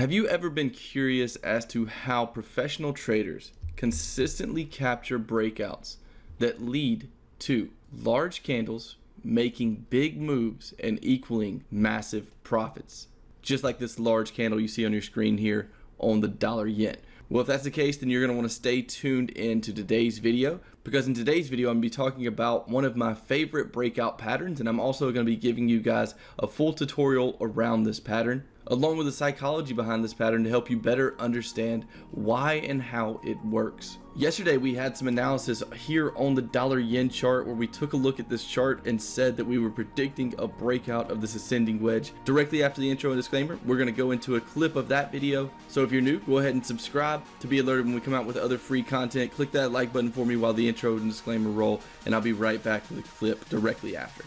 Have you ever been curious as to how professional traders consistently capture breakouts that lead to large candles making big moves and equaling massive profits? Just like this large candle you see on your screen here on the dollar yen. Well, if that's the case, then you're going to want to stay tuned in to today's video, because in today's video I'm going to be talking about one of my favorite breakout patterns, and I'm also going to be giving you guys a full tutorial around this pattern, along with the psychology behind this pattern to help you better understand why and how it works. Yesterday we had some analysis here on the dollar yen chart where we took a look at this chart and said that we were predicting a breakout of this ascending wedge. Directly after the intro and disclaimer, we're going to go into a clip of that video. So if you're new, go ahead and subscribe to be alerted when we come out with other free content. Click that like button for me while the intro and disclaimer roll, and I'll be right back with a clip directly after.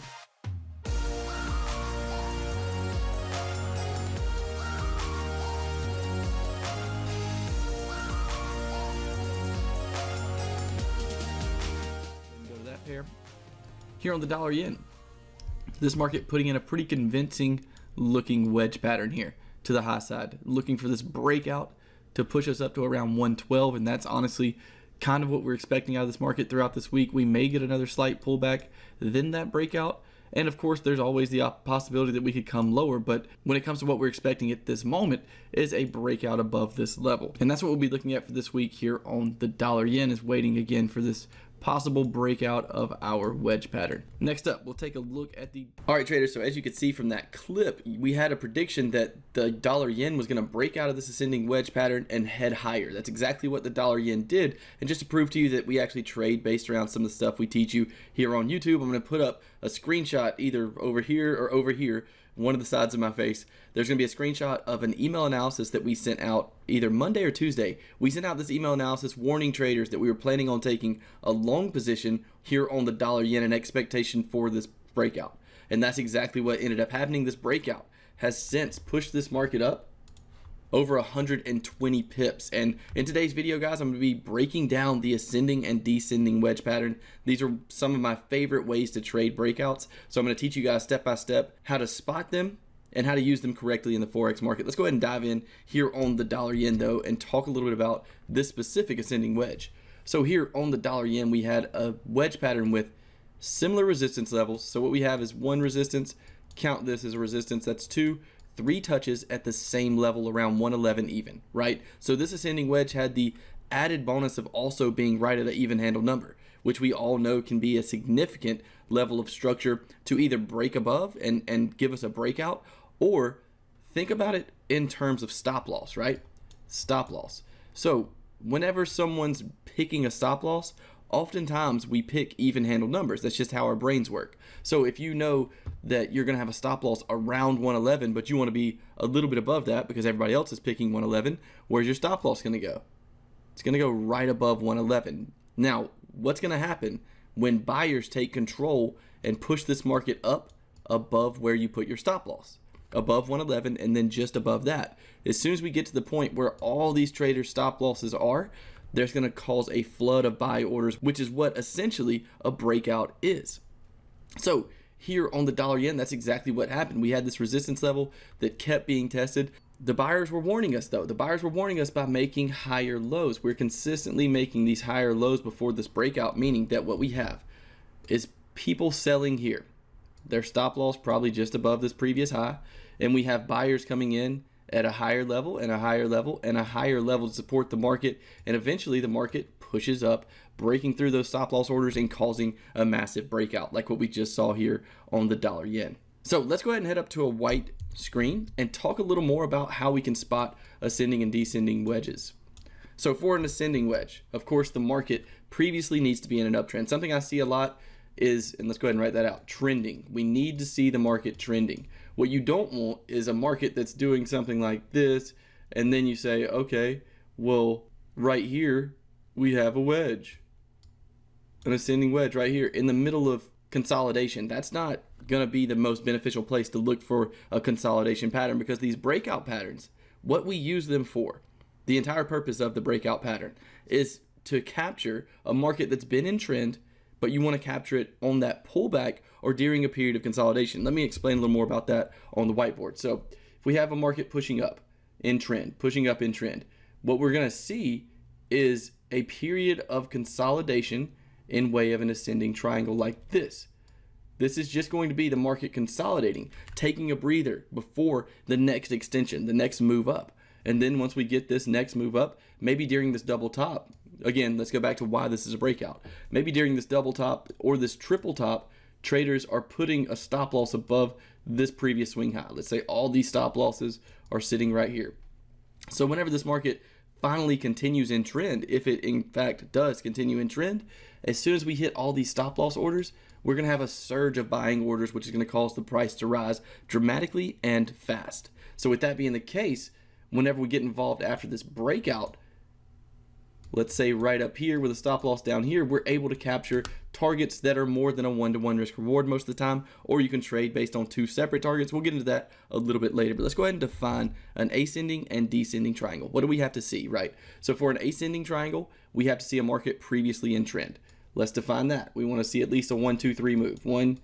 Here on the dollar yen, this market putting in a pretty convincing looking wedge pattern here to the high side, looking for this breakout to push us up to around 112, and that's honestly kind of what we're expecting out of this market throughout this week. We may get another slight pullback, then that breakout, and of course there's always the possibility that we could come lower, but when it comes to what we're expecting at this moment is a breakout above this level, and that's what we'll be looking at for this week here on the dollar yen, is waiting again for this possible breakout of our wedge pattern. Next up, we'll take a look at the... Alright traders, so as you can see from that clip, we had a prediction that the dollar yen was going to break out of this ascending wedge pattern and head higher. That's exactly what the dollar yen did. And just to prove to you that we actually trade based around some of the stuff we teach you here on YouTube, I'm going to put up a screenshot either over here or over here, one of the sides of my face. There's going to be a screenshot of an email analysis that we sent out either Monday or Tuesday. We sent out this email analysis warning traders that we were planning on taking a long position here on the dollar yen in expectation for this breakout. And that's exactly what ended up happening. This breakout has since pushed this market up over 120 pips. And in today's video, guys, I'm going to be breaking down the ascending and descending wedge pattern. These are some of my favorite ways to trade breakouts. So I'm going to teach you guys step by step how to spot them and how to use them correctly in the Forex market. Let's go ahead and dive in here on the dollar yen though and talk a little bit about this specific ascending wedge. So here on the dollar yen, we had a wedge pattern with similar resistance levels. So what we have is one resistance, count this as a resistance, that's two, three touches at the same level around 111 even, right? So this ascending wedge had the added bonus of also being right at an even handle number, which we all know can be a significant level of structure to either break above and give us a breakout, or think about it in terms of stop loss, right? Stop loss. So whenever someone's picking a stop loss, oftentimes we pick even handle numbers. That's just how our brains work. So if you know that you're going to have a stop loss around 111, but you want to be a little bit above that because everybody else is picking 111, where's your stop loss going to go? It's going to go right above 111. Now, what's going to happen when buyers take control and push this market up above where you put your stop loss? Above 111 and then just above that. As soon as we get to the point where all these traders' stop losses are, there's going to cause a flood of buy orders, which is what essentially a breakout is. So here on the dollar yen, that's exactly what happened. We had this resistance level that kept being tested. The buyers were warning us though. The buyers were warning us by making higher lows. We're consistently making these higher lows before this breakout, meaning that what we have is people selling here. Their stop loss probably just above this previous high, and we have buyers coming in at a higher level and a higher level and a higher level to support the market, and eventually the market pushes up, breaking through those stop loss orders and causing a massive breakout like what we just saw here on the dollar yen. So let's go ahead and head up to a white screen and talk a little more about how we can spot ascending and descending wedges. So for an ascending wedge, of course the market previously needs to be in an uptrend. Something I see a lot is, and let's go ahead and write that out, trending. We need to see the market trending. What you don't want is a market that's doing something like this, and then you say, okay, well, right here, we have a wedge, an ascending wedge right here in the middle of consolidation. That's not going to be the most beneficial place to look for a consolidation pattern, because these breakout patterns, what we use them for, the entire purpose of the breakout pattern is to capture a market that's been in trend, but you want to capture it on that pullback or during a period of consolidation. Let me explain a little more about that on the whiteboard. So if we have a market pushing up, in trend, pushing up in trend. What we're going to see is a period of consolidation in way of an ascending triangle like this. This is just going to be the market consolidating, taking a breather before the next extension, the next move up. And then once we get this next move up, maybe during this double top, again, let's go back to why this is a breakout. Maybe during this double top or this triple top, traders are putting a stop loss above this previous swing high. Let's say all these stop losses are sitting right here. So whenever this market finally continues in trend, if it in fact does continue in trend, as soon as we hit all these stop loss orders, we're going to have a surge of buying orders, which is going to cause the price to rise dramatically and fast. So with that being the case, whenever we get involved after this breakout, let's say right up here with a stop loss down here, we're able to capture targets that are more than a 1-to-1 risk reward most of the time, or you can trade based on two separate targets. We'll get into that a little bit later, but let's go ahead and define an ascending and descending triangle. What do we have to see, right? So for an ascending triangle, we have to see a market previously in trend. Let's define that. We want to see at least a 1, 2, 3 move. One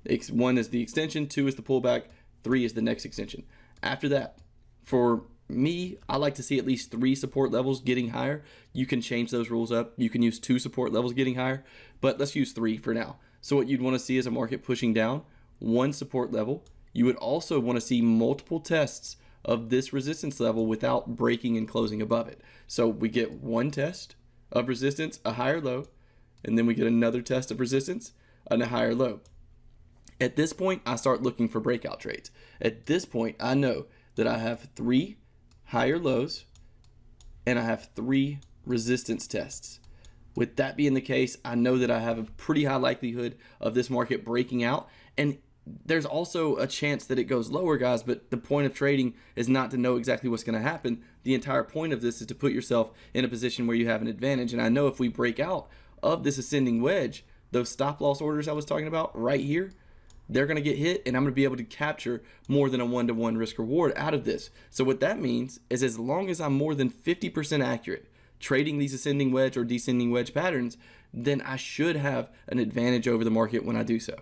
is the extension, 2 is the pullback, 3 is the next extension. After that, for me, I like to see at least 3 support levels getting higher. You can change those rules up. You can use 2 support levels getting higher, but let's use 3 for now. So what you'd want to see is a market pushing down, 1 support level. You would also want to see multiple tests of this resistance level without breaking and closing above it. So we get 1 test of resistance, a higher low, and then we get another test of resistance and a higher low. At this point, I start looking for breakout trades. At this point, I know that I have 3 higher lows and I have 3 resistance tests. With that being the case, I know that I have a pretty high likelihood of this market breaking out, and there's also a chance that it goes lower, guys, but the point of trading is not to know exactly what's going to happen. The entire point of this is to put yourself in a position where you have an advantage, and I know if we break out of this ascending wedge, those stop loss orders I was talking about right here, they're going to get hit, and I'm going to be able to capture more than a 1-to-1 risk reward out of this. So what that means is as long as I'm more than 50% accurate trading these ascending wedge or descending wedge patterns, then I should have an advantage over the market when I do so.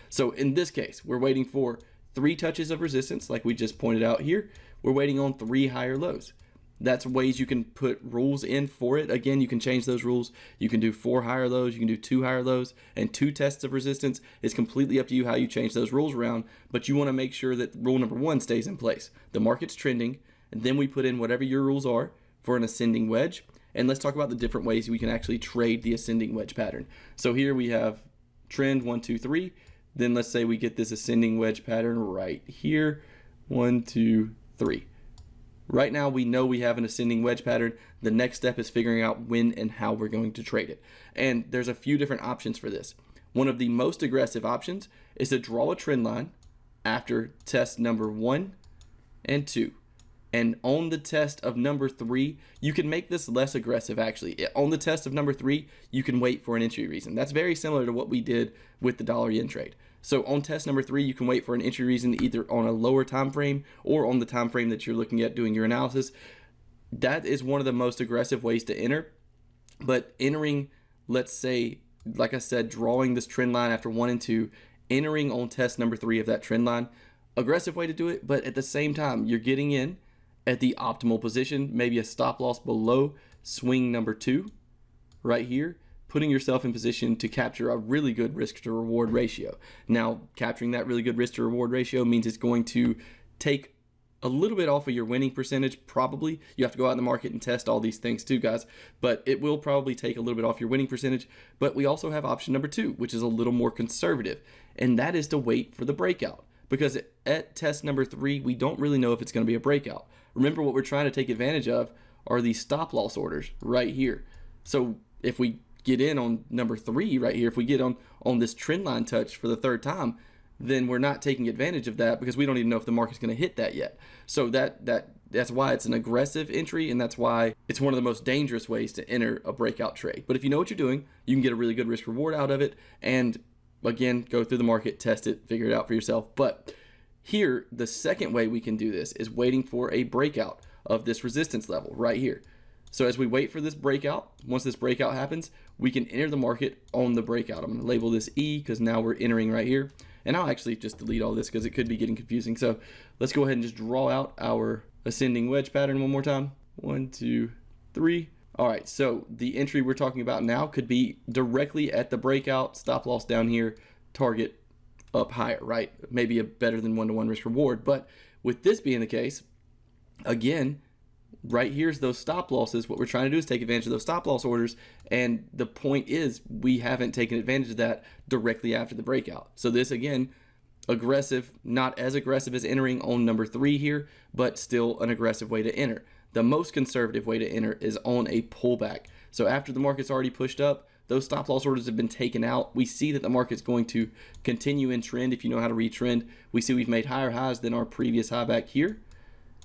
So in this case, we're waiting for 3 touches of resistance, like we just pointed out here. We're waiting on 3 higher lows. That's ways you can put rules in for it. Again, you can change those rules. You can do 4 higher lows, you can do 2 higher lows, and 2 tests of resistance. It's completely up to you how you change those rules around, but you want to make sure that rule number 1 stays in place. The market's trending, and then we put in whatever your rules are for an ascending wedge. And let's talk about the different ways we can actually trade the ascending wedge pattern. So here we have trend 1, 2, 3. Then let's say we get this ascending wedge pattern right here, 1, 2, 3. Right now we know we have an ascending wedge pattern. The next step is figuring out when and how we're going to trade it. And there's a few different options for this. One of the most aggressive options is to draw a trend line after test number 1 and 2. And on the test of number 3, you can make this less aggressive actually. On the test of number 3, you can wait for an entry reason. That's very similar to what we did with the dollar yen trade. So on test number 3, you can wait for an entry reason either on a lower time frame or on the time frame that you're looking at doing your analysis. That is one of the most aggressive ways to enter. But entering, let's say, like I said, drawing this trend line after 1 and 2, entering on test number 3 of that trend line, aggressive way to do it, but at the same time, you're getting in at the optimal position, maybe a stop loss below swing number 2 right here, putting yourself in position to capture a really good risk to reward ratio. Now, capturing that really good risk to reward ratio means it's going to take a little bit off of your winning percentage, probably. You have to go out in the market and test all these things too, guys, but it will probably take a little bit off your winning percentage. But we also have option number 2, which is a little more conservative, and that is to wait for the breakout. Because at test number 3, we don't really know if it's going to be a breakout. Remember, what we're trying to take advantage of are these stop loss orders right here. So if we get in on number 3 right here, if we get on this trend line touch for the 3rd time, then we're not taking advantage of that because we don't even know if the market's going to hit that yet. So that's why it's an aggressive entry, and that's why it's one of the most dangerous ways to enter a breakout trade. But if you know what you're doing, you can get a really good risk reward out of it, and again, go through the market, test it, figure it out for yourself. But here, the second way we can do this is waiting for a breakout of this resistance level right here. So as we wait for this breakout, once this breakout happens, we can enter the market on the breakout. I'm going to label this E because now we're entering right here. And I'll actually just delete all this because it could be getting confusing. So let's go ahead and just draw out our ascending wedge pattern one more time. 1, 2, 3. All right, so the entry we're talking about now could be directly at the breakout, stop loss down here, target up higher, right? Maybe a better than 1-to-1 risk reward. But with this being the case, again, right here's those stop losses. What we're trying to do is take advantage of those stop loss orders. And the point is we haven't taken advantage of that directly after the breakout. So this, again, aggressive, not as aggressive as entering on number 3 here, but still an aggressive way to enter. The most conservative way to enter is on a pullback. So after the market's already pushed up, those stop loss orders have been taken out. We see that the market's going to continue in trend. If you know how to read trend, we see we've made higher highs than our previous high back here.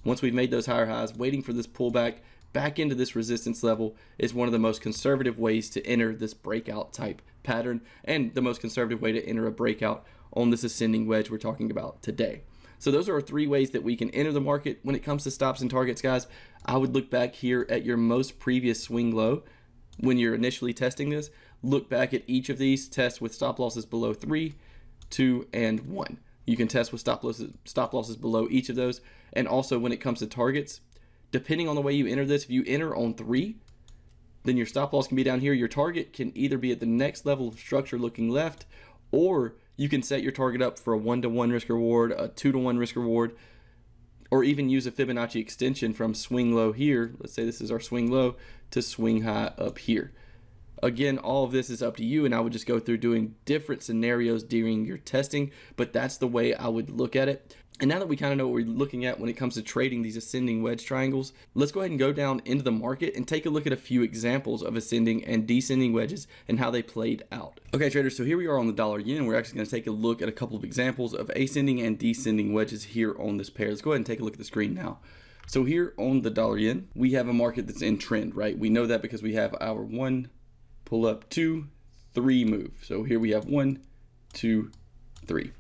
Once we've made those higher highs, waiting for this pullback back into this resistance level is one of the most conservative ways to enter this breakout type pattern, and the most conservative way to enter a breakout on this ascending wedge we're talking about today. So those are 3 ways that we can enter the market. When it comes to stops and targets, guys, I would look back here at your most previous swing low when you're initially testing this. Look back at each of these, test with stop losses below 3, 2, and 1. You can test with stop losses below each of those. And also when it comes to targets, depending on the way you enter this, if you enter on 3, then your stop loss can be down here. Your target can either be at the next level of structure looking left, or you can set your target up for a 1-to-1 risk reward, a 2-to-1 risk reward, or even use a Fibonacci extension from swing low here. Let's say this is our swing low to swing high up here. Again, all of this is up to you, and I would just go through doing different scenarios during your testing, but that's the way I would look at it. And now that we kind of know what we're looking at when it comes to trading these ascending wedge triangles, let's go ahead and go down into the market and take a look at a few examples of ascending and descending wedges and how they played out. Okay, traders, so here we are on the dollar yen. We're actually going to take a look at a couple of examples of ascending and descending wedges here on this pair. Let's go ahead and take a look at the screen now. So here on the dollar yen, we have a market that's in trend, right? We know that because we have our 1, pull up, 2, 3 move. So here we have 1, 2, 3.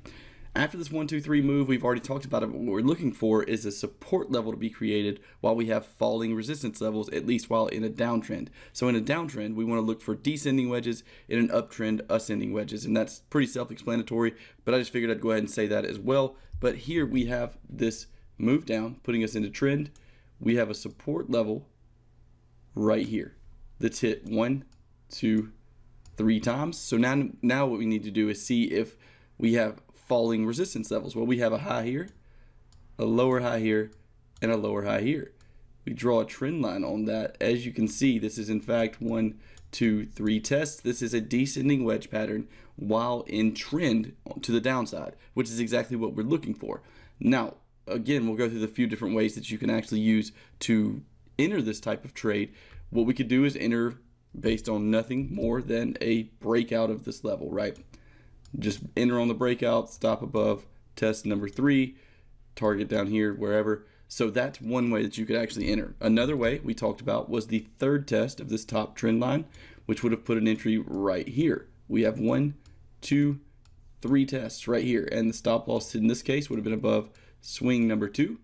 After this 1, 2, 3 move, we've already talked about it. What we're looking for is a support level to be created while we have falling resistance levels, at least while in a downtrend. So in a downtrend, we want to look for descending wedges. In an uptrend, ascending wedges. And that's pretty self-explanatory, but I just figured I'd go ahead and say that as well. But here we have this move down, putting us into trend. We have a support level right here that's hit 1, 2, 3 times. So now what we need to do is see if we have falling resistance levels. Well, we have a high here, a lower high here, and a lower high here. We draw a trend line on that. As you can see, this is in fact 1, 2, 3 tests. This is a descending wedge pattern while in trend to the downside, which is exactly what we're looking for. Now, again, we'll go through the few different ways that you can actually use to enter this type of trade. What we could do is enter based on nothing more than a breakout of this level, right? Just enter on the breakout, stop above, test number 3, target down here, wherever. So that's one way that you could actually enter. Another way we talked about was the third test of this top trend line, which would have put an entry right here. We have 1, 2, 3 tests right here, and the stop loss in this case would have been above swing number 2,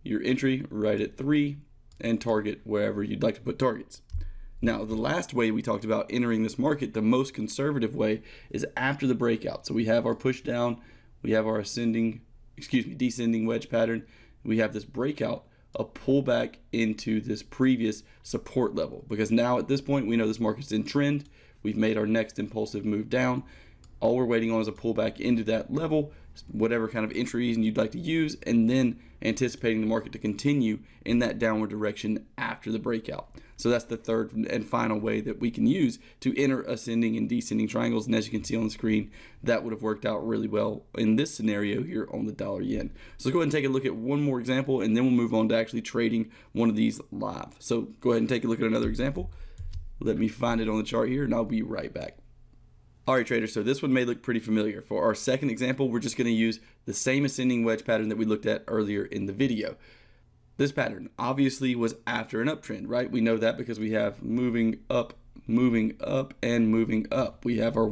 your entry right at 3, and target wherever you'd like to put targets. Now, the last way we talked about entering this market, the most conservative way, is after the breakout. So we have our push down, we have our descending wedge pattern, we have this breakout, a pullback into this previous support level. Because now at this point, we know this market's in trend. We've made our next impulsive move down. All we're waiting on is a pullback into that level, whatever kind of entry reason you'd like to use, and then anticipating the market to continue in that downward direction after the breakout. So that's the third and final way that we can use to enter ascending and descending triangles. And as you can see on the screen, that would have worked out really well in this scenario here on the dollar yen. So let's go ahead and take a look at one more example, and then we'll move on to actually trading one of these live. So go ahead and take a look at another example. Let me find it on the chart here, and I'll be right back. All right, traders, so this one may look pretty familiar. For our second example, we're just going to use the same ascending wedge pattern that we looked at earlier in the video. This pattern obviously was after an uptrend, right? We know that because we have moving up, and moving up. We have our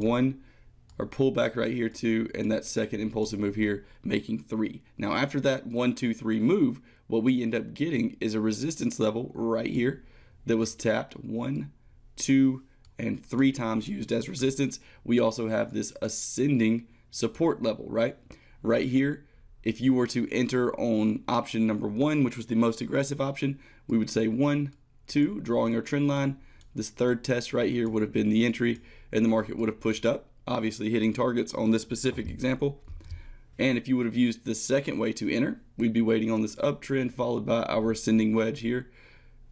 pullback right here too, and that second impulsive move here making 3. Now after that 1, 2, 3 move, what we end up getting is a resistance level right here that was tapped 1, 2, and 3 times used as resistance. We also have this ascending support level, right? Right here, if you were to enter on option number 1, which was the most aggressive option, we would say 1, 2, drawing our trend line. This third test right here would have been the entry, and the market would have pushed up, obviously hitting targets on this specific example. And if you would have used the second way to enter, we'd be waiting on this uptrend followed by our ascending wedge here,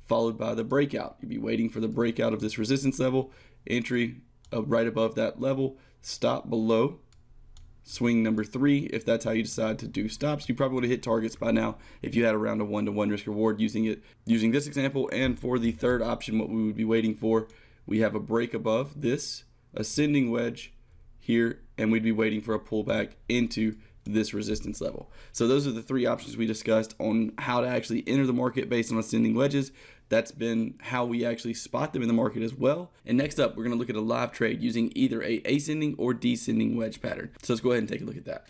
followed by the breakout. You'd be waiting for the breakout of this resistance level, entry right above that level, stop below, swing number 3. If that's how you decide to do stops, you probably would have hit targets by now if you had around a 1-to-1 risk reward using this example. And for the third option, what we would be waiting for, we have a break above this ascending wedge here, and we'd be waiting for a pullback into this resistance level. So those are the 3 options we discussed on how to actually enter the market based on ascending wedges. That's been how we actually spot them in the market as well. And next up, we're going to look at a live trade using either a ascending or descending wedge pattern. So let's go ahead and take a look at that.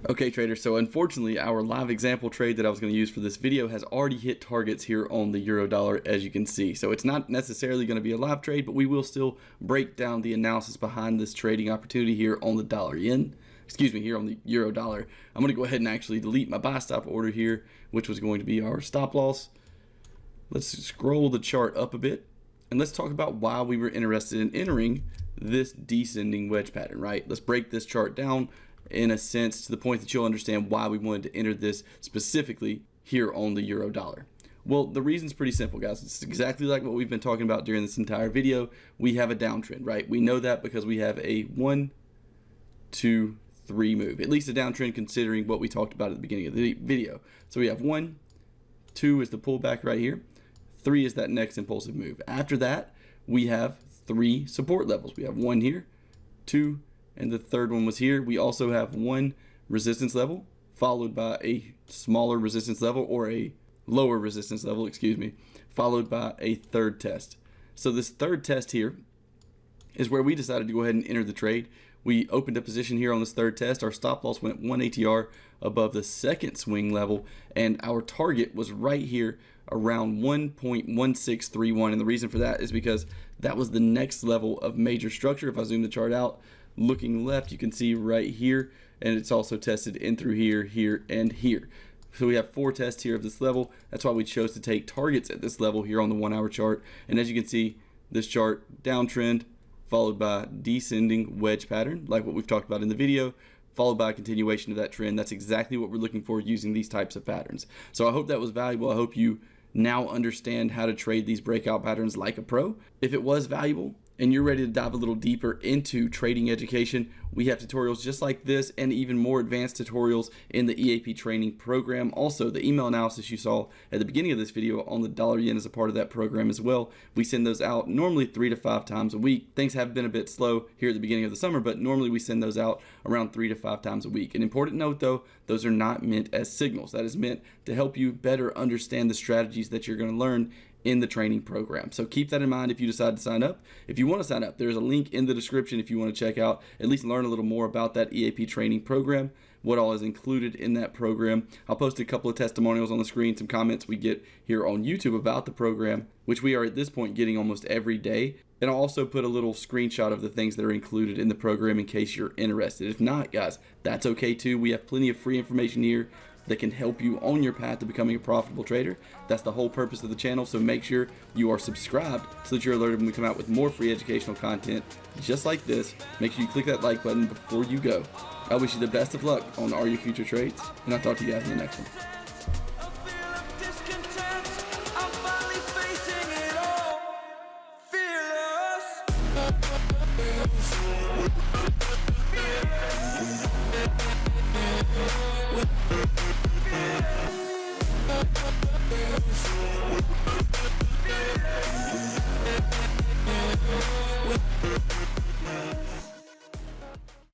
Okay, traders, so unfortunately our live example trade that I was going to use for this video has already hit targets here on the euro dollar, as you can see. So it's not necessarily going to be a live trade, but we will still break down the analysis behind this trading opportunity here on the dollar yen. Excuse me, here on the euro dollar. I'm going to go ahead and actually delete my buy stop order here, which was going to be our stop loss. Let's scroll the chart up a bit, and let's talk about why we were interested in entering this descending wedge pattern, right? Let's break this chart down in a sense to the point that you'll understand why we wanted to enter this specifically here on the euro dollar. Well, the reason's pretty simple, guys. It's exactly like what we've been talking about during this entire video. We have a downtrend, right? We know that because we have a 1, 2, 3 move, at least a downtrend considering what we talked about at the beginning of the video. So we have 1, 2 is the pullback right here. 3 is that next impulsive move. After that, we have 3 support levels. We have 1 here, 2, and the third one was here. We also have 1 resistance level, followed by a smaller resistance level, or a lower resistance level, excuse me, followed by a third test. So this third test here is where we decided to go ahead and enter the trade. We opened a position here on this third test. Our stop loss went 1 ATR above the second swing level, and our target was right here around 1.1631. And the reason for that is because that was the next level of major structure. If I zoom the chart out, looking left, you can see right here, and it's also tested in through here, here, and here. So we have 4 tests here of this level. That's why we chose to take targets at this level here on the 1-hour chart. And as you can see, this chart, downtrend, followed by descending wedge pattern, like what we've talked about in the video, followed by a continuation of that trend. That's exactly what we're looking for using these types of patterns. So I hope that was valuable. I hope you now understand how to trade these breakout patterns like a pro. If it was valuable and you're ready to dive a little deeper into trading education, we have tutorials just like this and even more advanced tutorials in the EAP Training Program. Also, the email analysis you saw at the beginning of this video on the dollar yen is a part of that program as well. We send those out normally 3 to 5 times a week. Things have been a bit slow here at the beginning of the summer, but normally we send those out around 3 to 5 times a week. An important note though, those are not meant as signals. That is meant to help you better understand the strategies that you're going to learn in the training program. So keep that in mind if you decide to sign up. If you want to sign up, there's a link in the description if you want to check out, at least learn a little more about that EAP training program, what all is included in that program. I'll post a couple of testimonials on the screen, some comments we get here on YouTube about the program, which we are at this point getting almost every day. And I'll also put a little screenshot of the things that are included in the program in case you're interested. If not, guys, that's okay too. We have plenty of free information here that can help you on your path to becoming a profitable trader. That's the whole purpose of the channel, so make sure you are subscribed so that you're alerted when we come out with more free educational content just like this. Make sure you click that like button before you go. I wish you the best of luck on all your future trades, and I'll talk to you guys in the next one. We'll be right back.